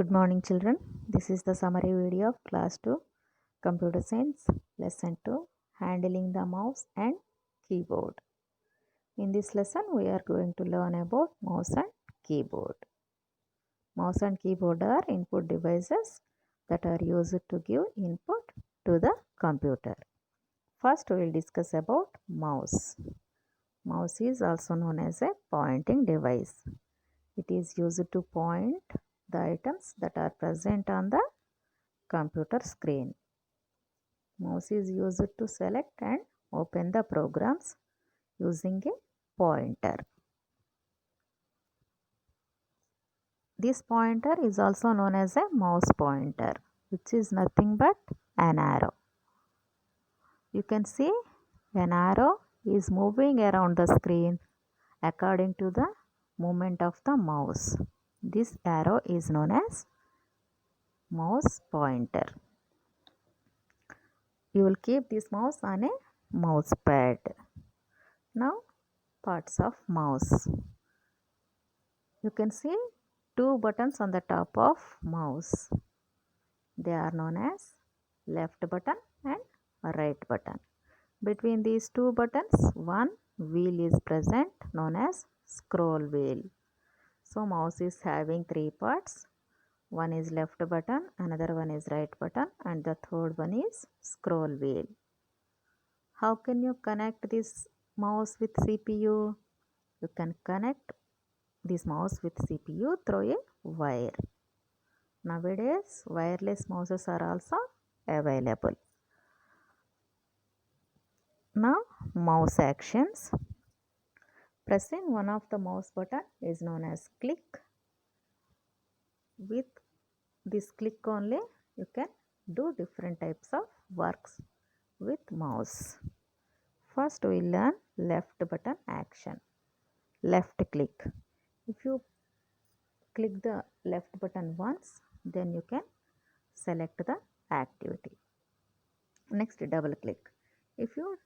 Good morning, children. This is the summary video of Class 2 Computer Science Lesson 2 Handling the Mouse and Keyboard. In this lesson, we are going to learn about mouse and keyboard. Mouse and keyboard are input devices that are used to give input to the computer. First, we will discuss about mouse. Mouse is also known as a pointing device. It is used to point the items that are present on the computer screen. Mouse is used to select and open the programs using a pointer. This pointer is also known as a mouse pointer, which is nothing but an arrow. You can see an arrow is moving around the screen according to the movement of the mouse. This arrow is known as mouse pointer. You will keep this mouse on a mouse pad. Now, parts of mouse. You can see two buttons on the top of mouse. They are known as left button and right button. Between these two buttons, one wheel is present known as scroll wheel. So, mouse is having three parts. One is left button, another one is right button, and the third one is scroll wheel. How can you connect this mouse with CPU? You can connect this mouse with CPU through a wire. Nowadays, wireless mouses are also available. Now, mouse actions. Pressing one of the mouse button is known as click. With this click only, you can do different types of works with mouse. First, we learn left button action. Left click. If you click the left button once, then you can select the activity. Next, double click. If you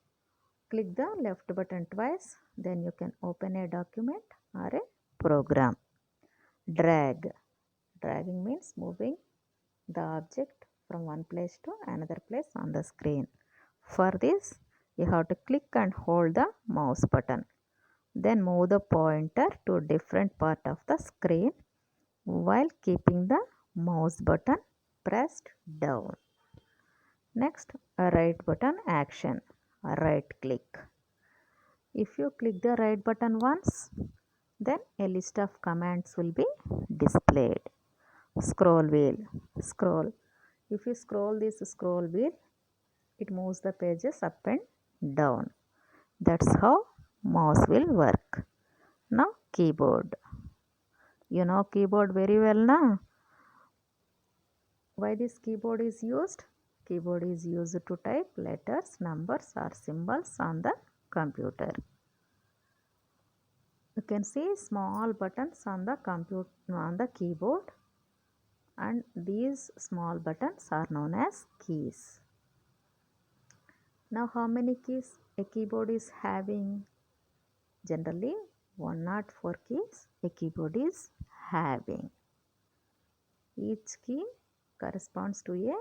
click the left button twice, then you can open a document or a program. Drag. Dragging means moving the object from one place to another place on the screen. For this, you have to click and hold the mouse button. Then move the pointer to a different part of the screen while keeping the mouse button pressed down. Next, a right button action. Right click. If you click the right button once, then a list of commands will be displayed. Scroll wheel. Scroll. If you scroll this scroll wheel, it moves the pages up and down. That's how mouse will work. Now, keyboard. You know keyboard very well now. Why this keyboard is used? Keyboard is used to type letters, numbers or symbols on the computer. You can see small buttons on the keyboard, and these small buttons are known as keys. Now, how many keys a keyboard is having? Generally, 104 keys a keyboard is having. Each key corresponds to a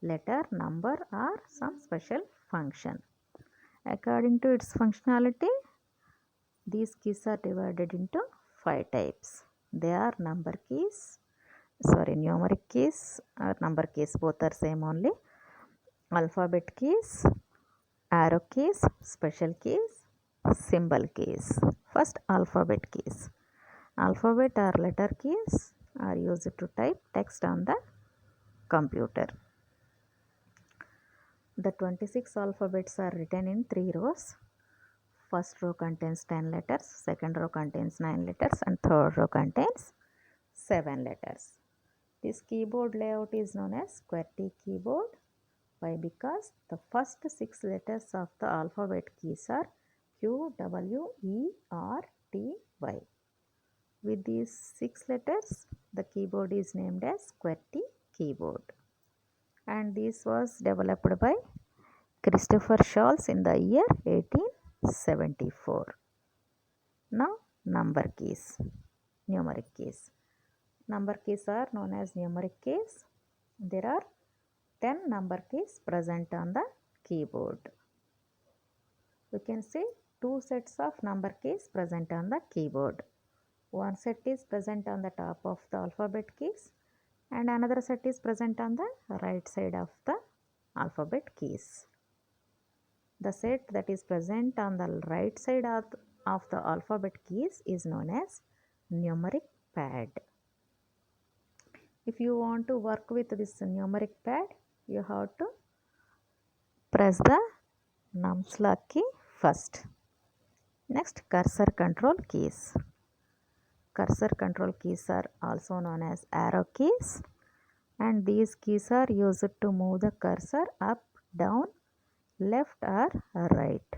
letter, number or some special function. According to its functionality, these keys are divided into 5 types. They are numeric keys or number keys, both are same only. Alphabet keys, arrow keys, special keys, symbol keys. First, alphabet keys. Alphabet or letter keys are used to type text on the computer. The 26 alphabets are written in 3 rows. First row contains 10 letters, second row contains 9 letters, and third row contains 7 letters. This keyboard layout is known as QWERTY keyboard. Why? Because the first 6 letters of the alphabet keys are Q, W, E, R, T, Y. With these 6 letters, the keyboard is named as QWERTY keyboard. And this was developed by Christopher Scholz in the year 1874. Now, number keys, numeric keys. number keys are known as numeric keys. There are 10 number keys present on the keyboard. You can see two sets of number keys present on the keyboard. One set is present on the top of the alphabet keys and another set is present on the right side of the alphabet keys. The set that is present on the right side of the alphabet keys is known as numeric pad. If you want to work with this numeric pad, you have to press the numslock key first. Next, cursor control keys. Cursor control keys are also known as arrow keys, and these keys are used to move the cursor up, down, left or right.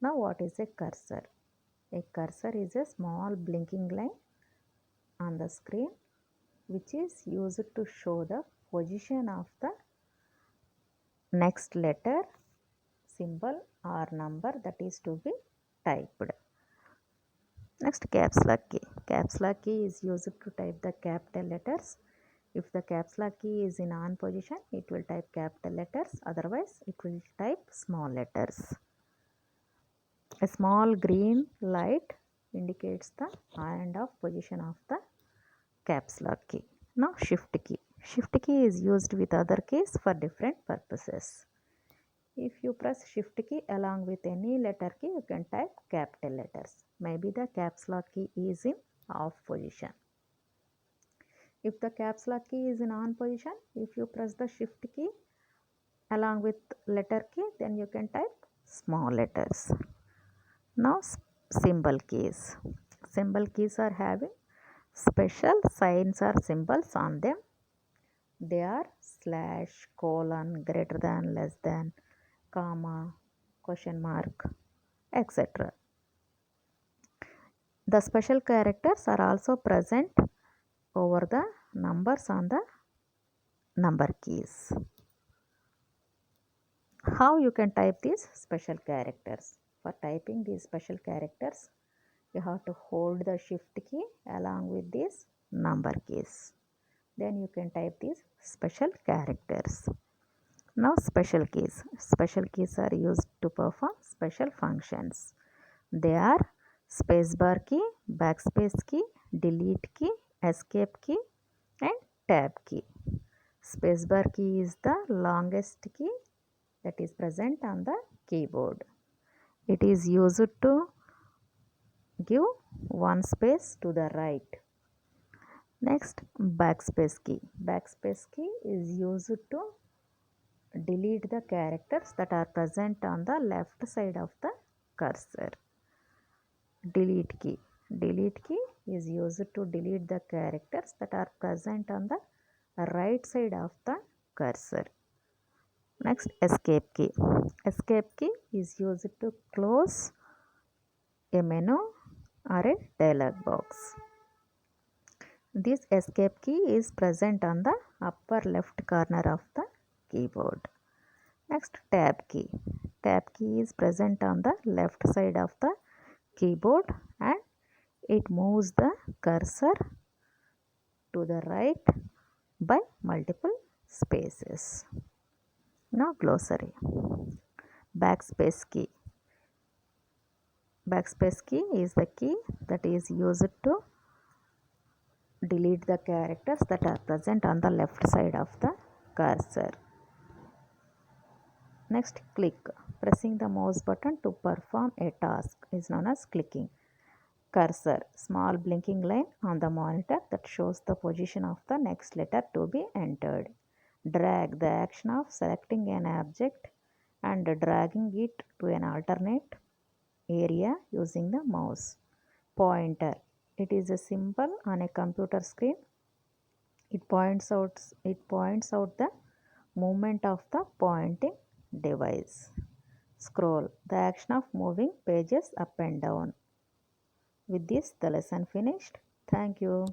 Now what is a cursor? A cursor is a small blinking line on the screen which is used to show the position of the next letter, symbol or number that is to be typed. Next, caps lock key. Caps lock key is used to type the capital letters. If the caps lock key is in on position, it will type capital letters, otherwise it will type small letters. A small green light indicates the on and off position of the caps lock key. Now shift key. Shift key is used with other keys for different purposes. If you press shift key along with any letter key, you can type capital letters. Maybe the caps lock key is in off position. If the caps lock key is in on position, if you press the shift key along with letter key, then you can type small letters. Now symbol keys. Symbol keys are having special signs or symbols on them. They are slash, colon, greater than, less than, comma, question mark, etc. The special characters are also present over the numbers on the number keys. How you can type these special characters? For typing these special characters, you have to hold the shift key along with these number keys. Then you can type these special characters. Now special keys. Special keys are used to perform special functions. They are spacebar key, backspace key, delete key, escape key and tab key. Spacebar key is the longest key that is present on the keyboard. It is used to give one space to the right. Next, backspace key. Backspace key is used to delete the characters that are present on the left side of the cursor. Delete key. Delete key is used to delete the characters that are present on the right side of the cursor. Next, escape key. Escape key is used to close a menu or a dialog box. This escape key is present on the upper left corner of the keyboard. Next, tab key. Tab key is present on the left side of the keyboard and it moves the cursor to the right by multiple spaces. Now glossary. Backspace key. Backspace key is the key that is used to delete the characters that are present on the left side of the cursor. Next, click. Pressing the mouse button to perform a task is known as clicking. Cursor. Small blinking line on the monitor that shows the position of the next letter to be entered. Drag. The action of selecting an object and dragging it to an alternate area using the mouse. Pointer. It is a symbol on a computer screen. It points out the movement of the pointing device. Scroll. The action of moving pages up and down. With this, the lesson finished. Thank you.